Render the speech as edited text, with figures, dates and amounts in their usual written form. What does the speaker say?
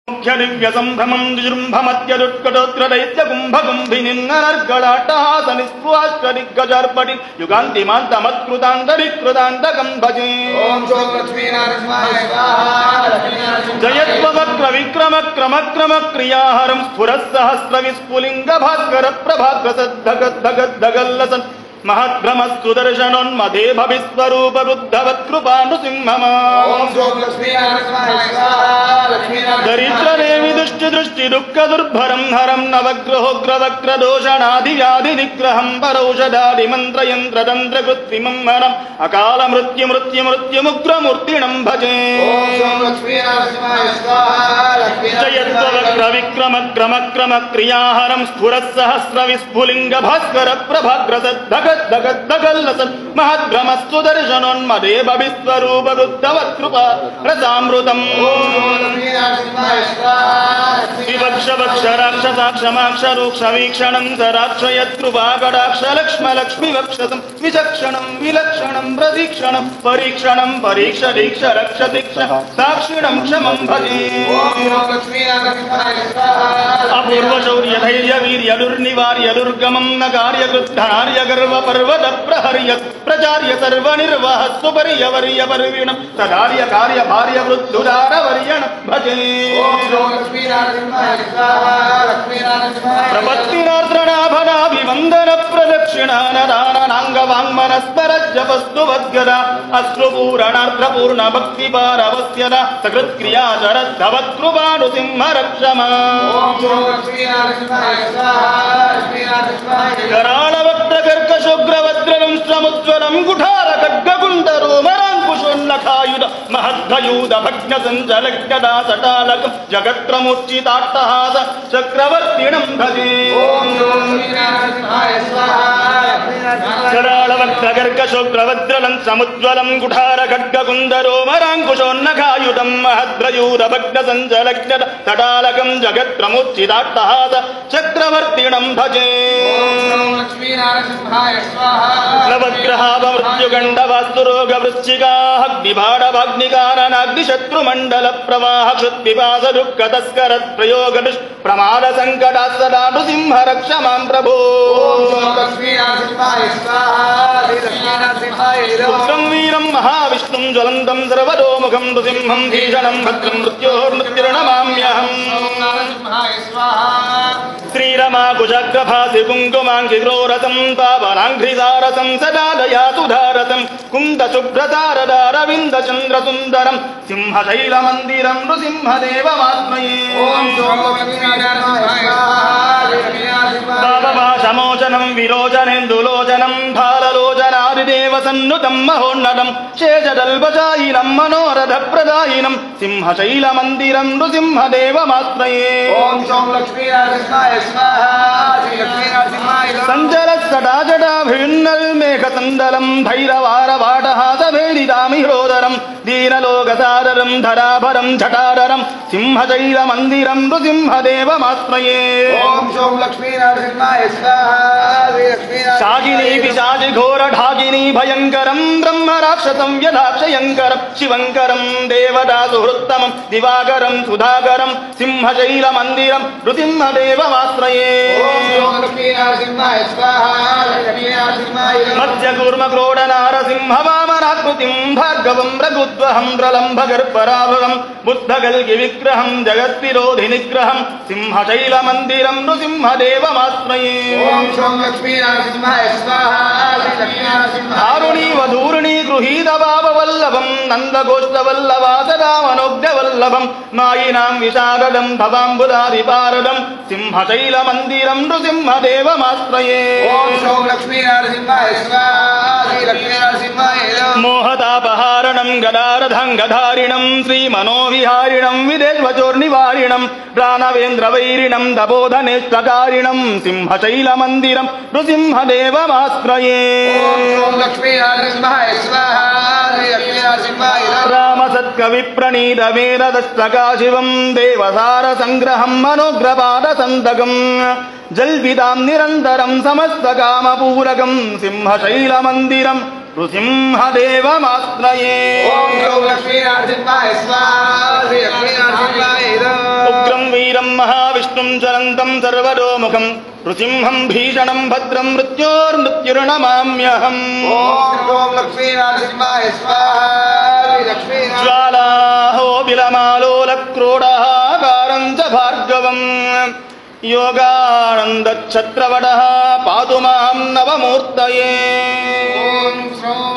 दिव्यसंभ्रमं जुजुम्भमत्यजुट्कटोत्रदैत्यकुम्भगुम्भिनिन्नर्गलाट्टहासनिस्वाश्चरिग्गजार्पटि युगान्तिमान्तमत्कृतान्तरिकृतान्तकं भजे। जयत्ववक्रविक्रमक्रमक्रमक्रियाहरं स्फुरस्सहस्रविस्फुलिङ्गभास्करप्रभाग्रसद्धगद्धगद्धगल्लसन् महद्भ्रमस्तुदर्शनोन्मदे भविस्वरूपवृद्धवत्कृपानुसिंहमा। दरिद्रदेवि दृष्टिदृष्टिदुःखदुर्भरं हरं नवग्रहोग्रवक्रदोषणादिव्याधिनिग्रहं परौषधादिमन्त्रयन्त्रतन्त्रकृत्रिमं हरम् अकालमृत्युमृत्युमुग्रमूर्तिणं भजे। जयत्ववक्रविक्रमक्रमक्रमक्रियाहरं स्फुरस्सहस्रविस्फुलिङ्गभास्करप्रभाग्रसद्धगद्धगद्धगल्लसन् महद्भ्रमस्तुदर्शनोन्मदे भविस्वरूपवृद्धवत्कृपा रसामृतम्। विवक्षवक्षराक्षसाक्षमाक्षरूक्षवीक्षणं सराक्षयत्कृपाकटाक्षलक्ष्मलक्ष्मीवक्षसं विचक्षणं विलक्षणं प्रतीक्षणं परीक्षणं परीक्षदीक्ष रक्षतीक्ष साक्षिणं क्षमं भजे। अपूर्वशौर्यधैर्यवीर्यदुर्निवार्यदुर्गमं न कार्यकृद्धनार्यगर्वपर्वतप्रहर्य प्रचार्य सर्वनिर्वाह सुपर्यवर्यपर्विणं तदार्यकार्यभार्यवृद्धुदारवर्यणं भजे। प्रपत्तिनार्द्रनाभनाभिवन्दन प्रदक्षिणानदाननाङ्गवाङ्मनस्मरज्जपस्तुवद्गदा अश्रुपूरणार्द्रपूर्णभक्तिपारवस्यदा सकृत्क्रिया शरद्धवत्कृपानुसिंहरक्षमा। कराळवक्त्रकर्कशुग्रवज्रं समुज्ज्वलं कुठारखड्गकुण्डरोमराङ्कुशोन्नखायुध महद्भयूधभग्नसञ्जलज्ञदासटालकं जगत्रमुच्चिताट्टहास चक्रवर्तिणं भजे। कराळवक्त्रकर्कशुग्रवज्रलं समुज्ज्वलं कुठारखड्गकुण्डरोमराङ्कुशोन्नखायुधं महद्भयूधभग्नसञ्जलज्ञदासटालकं जगत्रमुच्चिताट्टहास चक्रवर्तिणं भजे। नवग्रहावमृत्युगण्डवास्तुरोगवृश्चिकाग्निभाडवाग्निशत्रुमण्डल प्रवाहक्षुद्विपासदुःखतस्करप्रयोगदुष्प्रमादसङ्कटात्सदा नृसिंहरक्षमां प्रभो। पुत्रं वीरं महाविष्णुं ज्वलन्तं सर्वतोमुखं नृसिंहं भीषणं भद्रं मृत्योर्मृत्युर्नमाम्यहम्। श्रीरमाकुशग्रभासि कुङ्कुमाङ्गिग्रोरसं पावनाङ्घ्रिसारसं सदा दयातु धारसं कुन्दशुभ्रतारदारविन्दचन्द्रसुन्दरं सिंहशैलमन्दिरं नृसिंहदेवमात्मये। पापपाशमोचनं विलोचनेन्दुलोचनं भाललोचनादिदेवसन्नुतं महोन्नतं शेषदल्पशायिनं मनोरथप्रदायिनं सिंहशैलमन्दिरं नृसिंहदेवमात्मये। सञ्चलत्सटाजटाभिन्नल्मेघसन्दलं भैरवारवाटहासभेदिदामिह्रोदरं दीनलोकसादरं धराभरं झटाधरं सिंहशैलमन्दिरं नृसिंहदेवमात्मये। शागिनी पिशाचि घोरढागिनी भयङ्करं ब्रह्मराक्षसं व्यधाक्षयङ्करं शिवङ्करं देवदासुहृत्तमं दिवाकरं सुधाकरं सिंहशैलमन्दिरं नृसिंहदेवमाश्रये। मत्स्यकूर्मक्रोडनारसिंहवामनाकृतिं भार्गवं रघुद्वहं प्रलम्भगर्भराभवं बुद्धगल्गिविग्रहं जगद्विरोधिनिग्रहं सिंहशैलमन्दिरं नृसिंहदेवमाश्रये। दारुणीवधूर्णी गृहीतभाववल्लभं नन्दगोष्ठवल्लभासदामनोग्धवल्लभं मायिनां विशारदं भवाम्बुदादिपारदं सिंहशैलमन्दिरं नृसिंहदेवमाश्रये। मोहतापहारणं गदारधङ्गधारिणं श्रीमनोविहारिणं विदेश्वचोर्निवारिणं प्राणवेन्द्रवैरिणं तपोधनेष्टकारिणं सिंहशैलमन्दिरं नृसिंहदेवमाश्रये। रामसत्कविप्रणीतवेददस्तकाशिवं देवसारसङ्ग्रहं मनोग्रपादसन्दकं जल्पितां निरन्तरं समस्तकामपूरकं सिंहशैलमन्दिरं नृसिंहदेवमाश्रये। महाविष्णुं ज्वलन्तं सर्वतोमुखं नृसिंहं भीषणं भद्रं मृत्योर्मृत्युर्नमाम्यहम्। ओम लक्ष्मी नरसिंहाय स्वाहा। लक्ष्मी ज्वालाहो बिलमालोलक्रोडहाकारं च भार्गवम् योगानन्दच्छत्रवटः पातु मां नवमूर्तये। ओम श्रौं